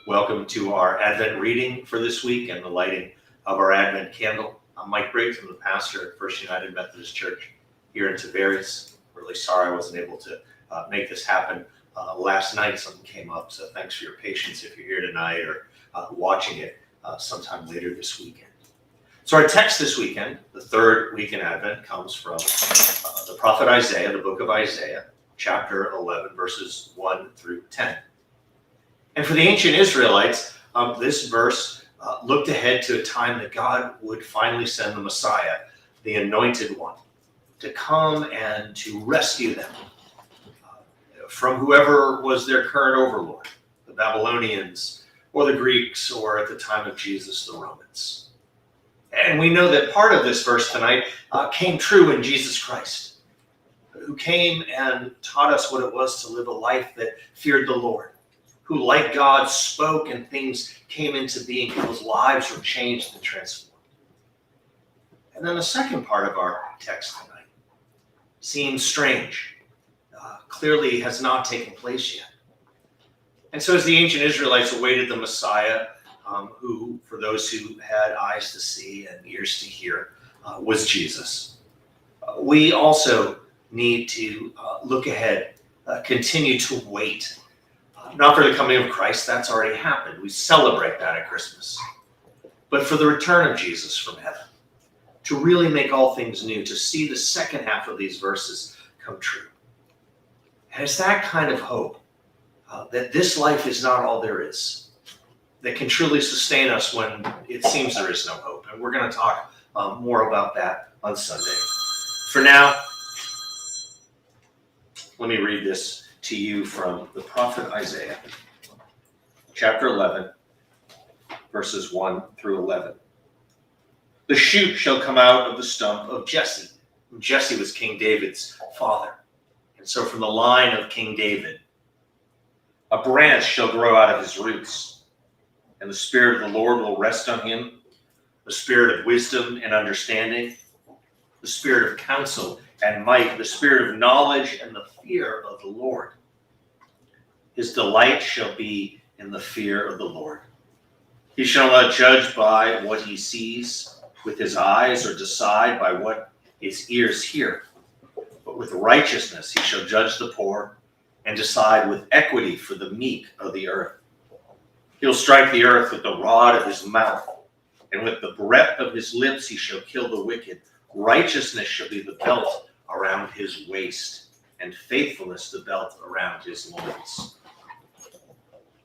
Welcome to our Advent reading for this week and the lighting of our Advent candle. I'm Mike Briggs. I'm the pastor at First United Methodist Church here in Tiberias. Really sorry I wasn't able to make this happen last night. Something came up, so thanks for your patience if you're here tonight or watching it sometime later this weekend. So our text this weekend, the third week in Advent, comes from the prophet Isaiah, the book of Isaiah, chapter 11, verses 1 through 10. And for the ancient Israelites, this verse looked ahead to a time that God would finally send the Messiah, the anointed one, to come and to rescue them from whoever was their current overlord, the Babylonians or the Greeks, or at the time of Jesus, the Romans. And we know that part of this verse tonight came true in Jesus Christ, who came and taught us what it was to live a life that feared the Lord, who, like God, spoke and things came into being, whose lives were changed and transformed. And then the second part of our text tonight seems strange, clearly has not taken place yet. And so as the ancient Israelites awaited the Messiah, who, for those who had eyes to see and ears to hear, was Jesus, we also need to look ahead, continue to wait. Not for the coming of Christ, that's already happened. We celebrate that at Christmas. But for the return of Jesus from heaven, to really make all things new, to see the second half of these verses come true. And it's that kind of hope that this life is not all there is, that can truly sustain us when it seems there is no hope. And we're going to talk more about that on Sunday. For now, let me read this to you from the prophet Isaiah, chapter 11, verses 1 through 11. The shoot shall come out of the stump of Jesse. Jesse was King David's father. And so from the line of King David, a branch shall grow out of his roots, and the Spirit of the Lord will rest on him, the Spirit of wisdom and understanding, the Spirit of counsel and might, the Spirit of knowledge and the fear of the Lord. His delight shall be in the fear of the Lord. He shall not judge by what he sees with his eyes, or decide by what his ears hear. But with righteousness he shall judge the poor, and decide with equity for the meek of the earth. He'll strike the earth with the rod of his mouth, and with the breath of his lips he shall kill the wicked. Righteousness shall be the belt around his waist, and faithfulness the belt around his loins.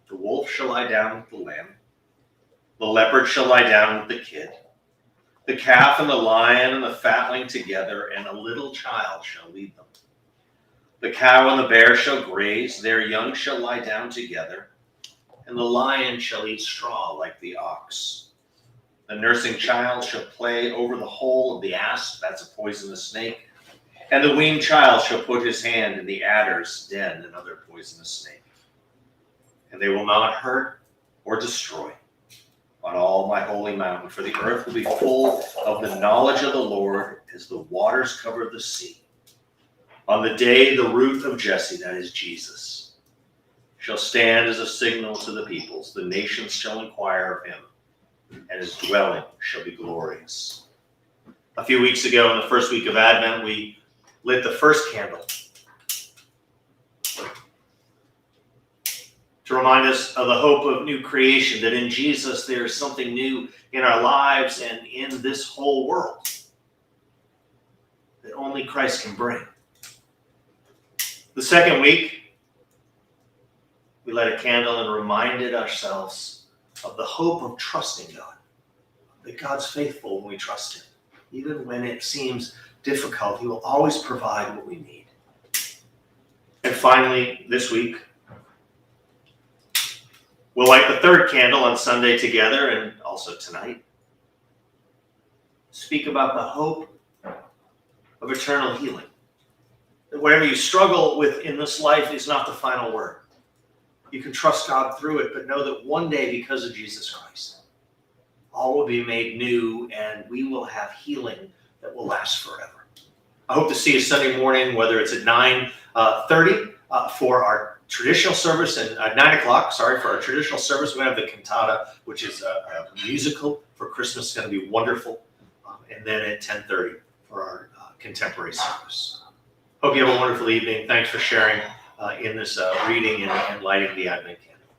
The wolf shall lie down with the lamb, the leopard shall lie down with the kid, the calf and the lion and the fatling together, and a little child shall lead them. The cow and the bear shall graze, their young shall lie down together, and the lion shall eat straw like the ox. The nursing child shall play over the hole of the asp, that's a poisonous snake, and the weaned child shall put his hand in the adder's den, another poisonous snake. And they will not hurt or destroy on all my holy mountain, for the earth will be full of the knowledge of the Lord as the waters cover the sea. On the day the root of Jesse, that is Jesus, shall stand as a signal to the peoples. The nations shall inquire of him, and his dwelling shall be glorious. A few weeks ago, in the first week of Advent, we lit the first candle to remind us of the hope of new creation, that in Jesus there is something new in our lives and in this whole world that only Christ can bring. The second week, we lit a candle and reminded ourselves of the hope of trusting God, that God's faithful when we trust him. Even when it seems difficult, he will always provide what we need. And finally, this week, we'll light the third candle on Sunday together, and also tonight. Speak about the hope of eternal healing. That whatever you struggle with in this life is not the final word. You can trust God through it, but know that one day, because of Jesus Christ, all will be made new, and we will have healing that will last forever. I hope to see you Sunday morning, whether it's at 9:30 for our traditional service, and 9 o'clock, sorry, for our traditional service, we're going to have the cantata, which is a musical for Christmas. It's going to be wonderful. And then at 10:30 for our contemporary service. Hope you have a wonderful evening. Thanks for sharing in this reading and lighting the Advent candle.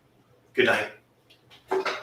Good night.